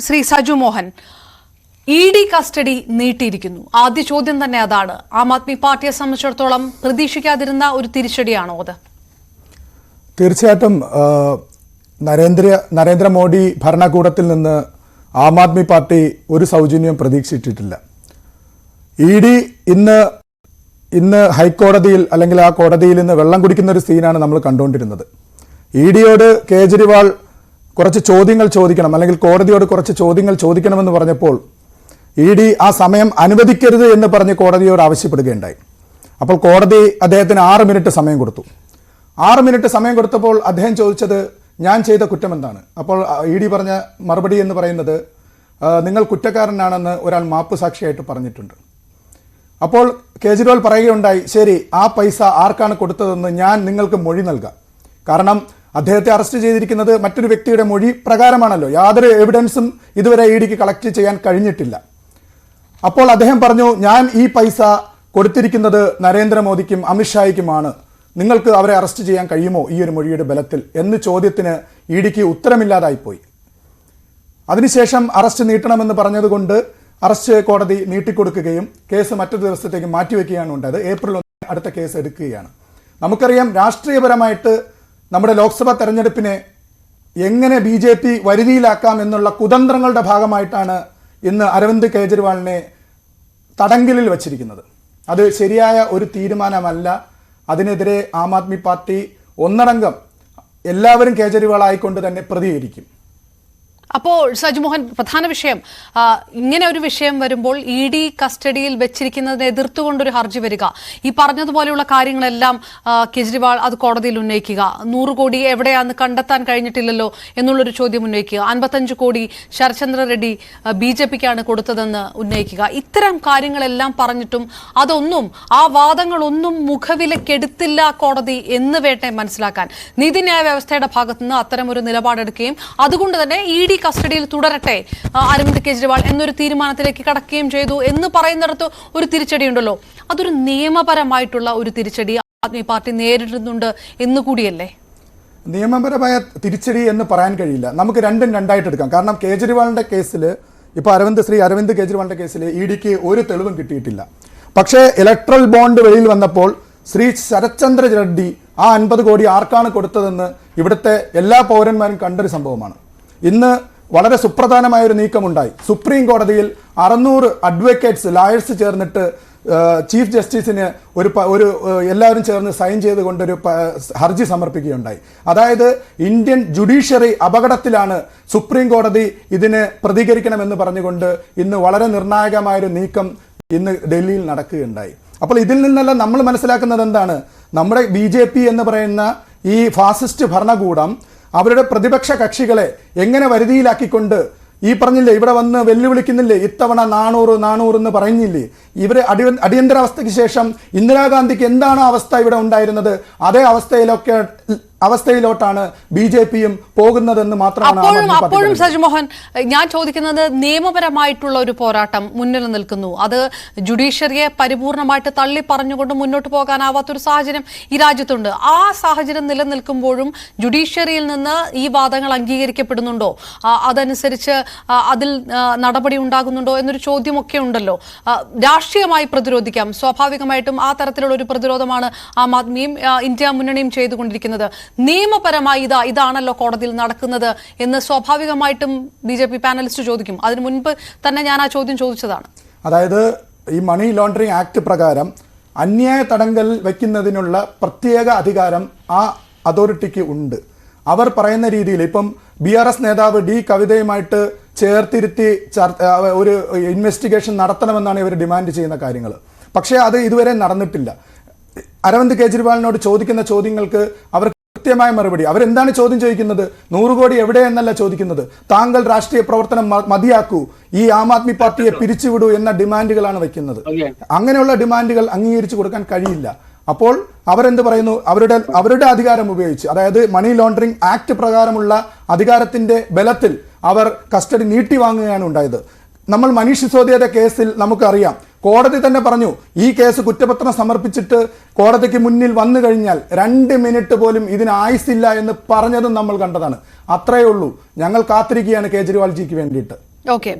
Shri Saju Mohan, ED. Custody നീട്ടിയിരിക്കുന്നു. ആദ്യ ചോദ്യം തന്നെ അതാണ്. ആം ആദ്മി പാർട്ടിയെ സംബന്ധിച്ചിടത്തോളം പ്രതീക്ഷിക്കാതിരുന്ന ഒരു തിരിച്ചടിയാണോ അത്? തീർച്ചയായിട്ടും നരേന്ദ്രമോദി ഭരണകൂടത്തിൽ നിന്ന് ആം ആദ്മി പാർട്ടി ഒരു സൗജന്യം പ്രതീക്ഷിച്ചിട്ടില്ല. ഇ.ഡി. ഇന്ന് ഹൈക്കോടതിയിൽ അല്ലെങ്കിൽ ആ കോടതിയിൽ നിന്ന് വെള്ളം കുടിക്കുന്ന ഒരു സീനാണ് നമ്മൾ കണ്ടുകൊണ്ടിരുന്നത്. ഇ.ഡിയോട് കേജ്രിവാൾ കുറച്ച് ചോദ്യങ്ങൾ ചോദിക്കണം, അല്ലെങ്കിൽ കോടതിയോട് കുറച്ച് ചോദ്യങ്ങൾ ചോദിക്കണമെന്ന് പറഞ്ഞപ്പോൾ ഇ.ഡി. ആ സമയം അനുവദിക്കരുത് എന്ന് പറഞ്ഞ് കോടതിയോട് ആവശ്യപ്പെടുകയുണ്ടായി. അപ്പോൾ കോടതി അദ്ദേഹത്തിന് 6 മിനിറ്റ് സമയം കൊടുത്തു. 6 മിനിറ്റ് സമയം കൊടുത്തപ്പോൾ അദ്ദേഹം ചോദിച്ചത്, ഞാൻ ചെയ്ത കുറ്റം എന്താണ്? അപ്പോൾ ഇ.ഡി. പറഞ്ഞ മറുപടി എന്ന് പറയുന്നത്, നിങ്ങൾ കുറ്റക്കാരനാണെന്ന് ഒരാൾ മാപ്പ് സാക്ഷിയായിട്ട് പറഞ്ഞിട്ടുണ്ട്. അപ്പോൾ കേജ്രിവാൾ പറയുകയുണ്ടായി, ശരി, ആ പൈസ ആർക്കാണ് കൊടുത്തതെന്ന് ഞാൻ നിങ്ങൾക്ക് മൊഴി നൽകാം. കാരണം അദ്ദേഹത്തെ അറസ്റ്റ് ചെയ്തിരിക്കുന്നത് മറ്റൊരു വ്യക്തിയുടെ മൊഴി പ്രകാരമാണല്ലോ. യാതൊരു എവിഡൻസും ഇതുവരെ ഇ.ഡിക്ക് കളക്ട് ചെയ്യാൻ കഴിഞ്ഞിട്ടില്ല. അപ്പോൾ അദ്ദേഹം പറഞ്ഞു, ഞാൻ ഈ പൈസ കൊടുത്തിരിക്കുന്നത് നരേന്ദ്രമോദിക്കും അമിത്ഷായ്ക്കുമാണ്, നിങ്ങൾക്ക് അവരെ അറസ്റ്റ് ചെയ്യാൻ കഴിയുമോ ഈ ഒരു മൊഴിയുടെ ബലത്തിൽ എന്ന് ചോദ്യത്തിന് ഇ.ഡിക്ക് ഉത്തരമില്ലാതായിപ്പോയി. അതിനുശേഷം അറസ്റ്റ് നീട്ടണമെന്ന് പറഞ്ഞതുകൊണ്ട് അറസ്റ്റ് കോടതി നീട്ടിക്കൊടുക്കുകയും കേസ് മറ്റൊരു ദിവസത്തേക്ക് മാറ്റിവെക്കുകയാണ് ഉണ്ടായത്. ഏപ്രിൽ 1 അടുത്ത കേസ് എടുക്കുകയാണ്. നമുക്കറിയാം, രാഷ്ട്രീയപരമായിട്ട് നമ്മുടെ ലോക്സഭാ തെരഞ്ഞെടുപ്പിനെ എങ്ങനെ BJP വരുതിയിലാക്കാം എന്നുള്ള കുതന്ത്രങ്ങളുടെ ഭാഗമായിട്ടാണ് ഇന്ന് അരവിന്ദ് കേജ്രിവാളിനെ തടങ്കലിൽ വച്ചിരിക്കുന്നത്. അത് ശരിയായ ഒരു തീരുമാനമല്ല. അതിനെതിരെ ആം ആദ്മി പാർട്ടി ഒന്നടങ്കം എല്ലാവരും കേജ്രിവാൾ ആയിക്കൊണ്ട് തന്നെ പ്രതികരിക്കും. അപ്പോൾ സജുമോഹൻ, പ്രധാന വിഷയം, ഇങ്ങനെ ഒരു വിഷയം വരുമ്പോൾ ഇ.ഡി. കസ്റ്റഡിയിൽ വെച്ചിരിക്കുന്നതിനെ എതിർത്തുകൊണ്ടൊരു ഹർജി വരിക, ഈ പറഞ്ഞതുപോലെയുള്ള കാര്യങ്ങളെല്ലാം കേജ്രിവാൾ അത് കോടതിയിൽ ഉന്നയിക്കുക, 100 കോടി എവിടെയാണെന്ന് കണ്ടെത്താൻ കഴിഞ്ഞിട്ടില്ലല്ലോ എന്നുള്ളൊരു ചോദ്യം ഉന്നയിക്കുക, 55 കോടി ശരത്ചന്ദ്ര റെഡ്ഡി BJPക്കാണ് കൊടുത്തതെന്ന് ഉന്നയിക്കുക, ഇത്തരം കാര്യങ്ങളെല്ലാം പറഞ്ഞിട്ടും അതൊന്നും, ആ വാദങ്ങളൊന്നും മുഖവിലക്കെടുത്തില്ല കോടതി എന്ന് വേട്ടെ മനസ്സിലാക്കാൻ. നീതിന്യായ വ്യവസ്ഥയുടെ ഭാഗത്തുനിന്ന് അത്തരം ഒരു നിലപാടെടുക്കുകയും അതുകൊണ്ട് തന്നെ ഇ.ഡി. കസ്റ്റഡിയിൽ തുടരട്ടെ അരവിന്ദ് കെജ്രിവാൾ എന്നൊരു തീരുമാനത്തിലേക്ക് കടക്കുകയും ചെയ്തു എന്ന് പറയുന്നിടത്ത് ഒരു തിരിച്ചടി ഉണ്ടല്ലോ. അതൊരു നിയമപരമായിട്ടുള്ള ഒരു തിരിച്ചടി ആദ്മി പാർട്ടി നേരിടുന്നുണ്ട് എന്നുകൂടിയല്ലേ? നിയമപരമായ തിരിച്ചടി എന്ന് പറയാൻ കഴിയില്ല. നമുക്ക് രണ്ടും രണ്ടായിട്ട് എടുക്കാം. കാരണം കേജ്രിവാളിന്റെ കേസിൽ, ഇപ്പോൾ അരവിന്ദ് കേജ്രിവാളിന്റെ കേസിൽ ഇ.ഡിക്ക് ഒരു തെളിവും കിട്ടിയിട്ടില്ല. പക്ഷേ ഇലക്ട്രൽ ബോണ്ട് വെളിയിൽ വന്നപ്പോൾ ശ്രീ ശരത്ചന്ദ്ര റെഡ്ഡി ആ 50 കോടി ആർക്കാണ് കൊടുത്തതെന്ന് ഇവിടുത്തെ എല്ലാ പൗരന്മാരും കണ്ടൊരു സംഭവമാണ്. ഇന്ന് വളരെ സുപ്രധാനമായ ഒരു നീക്കമുണ്ടായി. സുപ്രീം കോടതിയിൽ 600 അഡ്വക്കേറ്റ്സ്, ലായേഴ്സ് ചേർന്നിട്ട് ചീഫ് ജസ്റ്റിസിന് ഒരു എല്ലാവരും ചേർന്ന് സൈൻ ചെയ്തുകൊണ്ടൊരു ഹർജി സമർപ്പിക്കുകയുണ്ടായി. അതായത് ഇന്ത്യൻ ജുഡീഷ്യറി അപകടത്തിലാണ്, സുപ്രീം കോടതി ഇതിന് പ്രതികരിക്കണമെന്ന് പറഞ്ഞുകൊണ്ട് ഇന്ന് വളരെ നിർണായകമായൊരു നീക്കം ഇന്ന് ഡൽഹിയിൽ നടക്കുകയുണ്ടായി. അപ്പോൾ ഇതിൽ നിന്നെല്ലാം നമ്മൾ മനസ്സിലാക്കുന്നത് എന്താണ്? നമ്മുടെ BJP എന്ന് പറയുന്ന ഈ ഫാസിസ്റ്റ് ഭരണകൂടം അവരുടെ പ്രതിപക്ഷ കക്ഷികളെ എങ്ങനെ വരുതിയിലാക്കിക്കൊണ്ട്, ഈ പറഞ്ഞില്ലേ, ഇവിടെ വന്ന് വെല്ലുവിളിക്കുന്നില്ലേ, ഇത്തവണ 400 എന്ന് പറയുന്നില്ലേ, ഇവര് അടിയന്തരാവസ്ഥയ്ക്ക് ശേഷം ഇന്ദിരാഗാന്ധിക്ക് എന്താണ് അവസ്ഥ ഇവിടെ ഉണ്ടായിരുന്നത്, അതേ അവസ്ഥയിലോട്ടാണ് BJPയും പോകുന്നതെന്ന് മാത്രമാണ്. അപ്പോഴും സജുമോഹൻ, ഞാൻ ചോദിക്കുന്നത്, നിയമപരമായിട്ടുള്ള ഒരു പോരാട്ടം മുന്നിൽ നിൽക്കുന്നു. അത് ജുഡീഷ്യറിയെ പരിപൂർണമായിട്ട് തള്ളി പറഞ്ഞുകൊണ്ട് മുന്നോട്ട് പോകാനാവാത്തൊരു സാഹചര്യം ഈ രാജ്യത്തുണ്ട്. ആ സാഹചര്യം നിലനിൽക്കുമ്പോഴും ജുഡീഷ്യറിയിൽ നിന്ന് ഈ വാദങ്ങൾ അംഗീകരിക്കപ്പെടുന്നുണ്ടോ, അതനുസരിച്ച് അതിൽ നടപടി ഉണ്ടാകുന്നുണ്ടോ എന്നൊരു ചോദ്യമൊക്കെ ഉണ്ടല്ലോ. രാഷ്ട്രീയമായി പ്രതിരോധിക്കാം, സ്വാഭാവികമായിട്ടും ആ തരത്തിലുള്ള ഒരു പ്രതിരോധമാണ് ആം ആദ്മിയും ഇന്ത്യ മുന്നണിയും ചെയ്തുകൊണ്ടിരിക്കുന്നത്. നിയമപരമായി ഇതാണല്ലോ കോടതിയിൽ നടക്കുന്നത് എന്ന് സ്വാഭാവികമായിട്ടും BJP പാനലിസ്റ്റ് ചോദിക്കും. അതിനു മുൻപ് തന്നെ ഞാൻ ആ ചോദ്യം ചോദിച്ചതാണ്. അതായത് ഈ മണി ലോണ്ടറിംഗ് ആക്ട് പ്രകാരം അന്യായ തടങ്കൽ വയ്ക്കുന്നതിനുള്ള പ്രത്യേക അധികാരം ആ അതോറിറ്റിക്ക് ഉണ്ട്. അവർ പറയുന്ന രീതിയിൽ ഇപ്പം BRS നേതാവ് D കവിതയുമായിട്ട് ചേർത്തിരുത്തി ഒരു ഇൻവെസ്റ്റിഗേഷൻ നടത്തണമെന്നാണ് ഇവർ ഡിമാൻഡ് ചെയ്യുന്ന കാര്യങ്ങൾ. പക്ഷേ അത് ഇതുവരെ നടന്നിട്ടില്ല. അരവിന്ദ് കേജ്രിവാളിനോട് ചോദിക്കുന്ന ചോദ്യങ്ങൾക്ക് അവർ കൃത്യമായ മറുപടി, അവരെന്താണ് ചോദ്യം ചോദിക്കുന്നത്? 100 കോടി എവിടെയെന്നല്ല ചോദിക്കുന്നത്, താങ്കൾ രാഷ്ട്രീയ പ്രവർത്തനം മതിയാക്കൂ, ഈ ആം ആദ്മി പാർട്ടിയെ പിരിച്ചുവിടൂ എന്ന ഡിമാൻഡുകളാണ് വയ്ക്കുന്നത്. അങ്ങനെയുള്ള ഡിമാൻഡുകൾ അംഗീകരിച്ചു കൊടുക്കാൻ കഴിയില്ല. അപ്പോൾ അവരെന്ത് പറയുന്നു? അവരുടെ അധികാരം ഉപയോഗിച്ച്, അതായത് മണി ലോണ്ടറിംഗ് ആക്ട് പ്രകാരമുള്ള അധികാരത്തിന്റെ ബലത്തിൽ അവർ കസ്റ്റഡി നീട്ടി വാങ്ങുകയാണ് ഉണ്ടായത്. നമ്മൾ മനീഷ് സിസോദിയയുടെ കേസിൽ നമുക്കറിയാം, കോടതി തന്നെ പറഞ്ഞു ഈ കേസ് കുറ്റപത്രം സമർപ്പിച്ചിട്ട് കോടതിക്ക് മുന്നിൽ വന്നു കഴിഞ്ഞാൽ 2 മിനിറ്റ് പോലും ഇതിന് ആയുസില്ല എന്ന് പറഞ്ഞതും നമ്മൾ കണ്ടതാണ്. അത്രയേ ഉള്ളൂ. ഞങ്ങൾ കാത്തിരിക്കുകയാണ് കേജ്രിവാൾജിക്ക് വേണ്ടിയിട്ട്. ഓക്കെ.